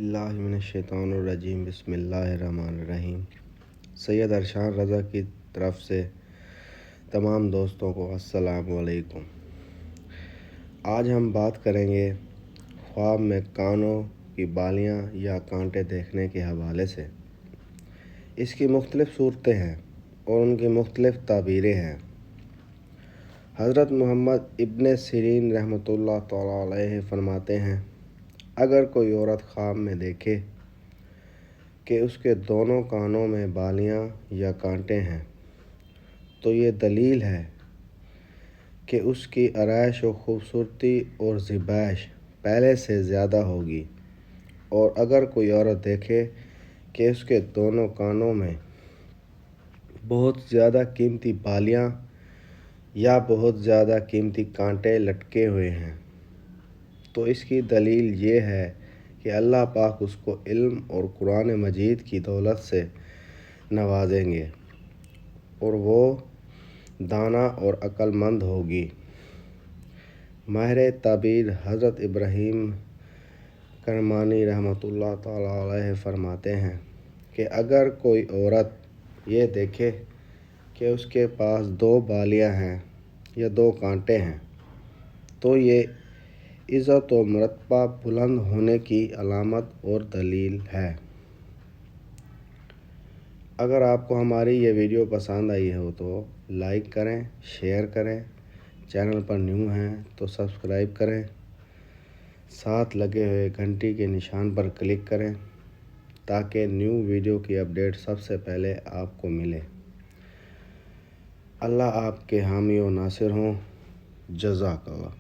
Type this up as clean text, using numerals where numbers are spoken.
اللہ من الشیطان الرجیم بسم اللہ الرحمن الرحیم۔ سید ارشاد رضا کی طرف سے تمام دوستوں کو السلام علیکم۔ آج ہم بات کریں گے خواب میں کانوں کی بالیاں یا کانٹے دیکھنے کے حوالے سے۔ اس کی مختلف صورتیں ہیں اور ان کی مختلف تعبیریں ہیں۔ حضرت محمد ابن سیرین رحمۃ اللہ تعالیٰ علیہ فرماتے ہیں، اگر کوئی عورت خواب میں دیکھے کہ اس کے دونوں کانوں میں بالیاں یا کانٹے ہیں تو یہ دلیل ہے کہ اس کی آرائش و خوبصورتی اور زیبائش پہلے سے زیادہ ہوگی، اور اگر کوئی عورت دیکھے کہ اس کے دونوں کانوں میں بہت زیادہ قیمتی بالیاں یا بہت زیادہ قیمتی کانٹے لٹکے ہوئے ہیں تو اس کی دلیل یہ ہے کہ اللہ پاک اس کو علم اور قرآن مجید کی دولت سے نوازیں گے اور وہ دانا اور عقل مند ہوگی۔ ماہر تعبیر حضرت ابراہیم کرمانی رحمۃ اللہ تعالیٰ علیہ فرماتے ہیں کہ اگر کوئی عورت یہ دیکھے کہ اس کے پاس 2 بالیاں ہیں یا 2 کانٹے ہیں تو یہ عزت و مرتبہ بلند ہونے کی علامت اور دلیل ہے۔ اگر آپ کو ہماری یہ ویڈیو پسند آئی ہو تو لائک کریں، شیئر کریں، چینل پر نیو ہیں تو سبسکرائب کریں، ساتھ لگے ہوئے گھنٹی کے نشان پر کلک کریں تاکہ نیو ویڈیو کی اپڈیٹ سب سے پہلے آپ کو ملے۔ اللہ آپ کے حامی و ناصر ہوں۔ جزاک اللہ۔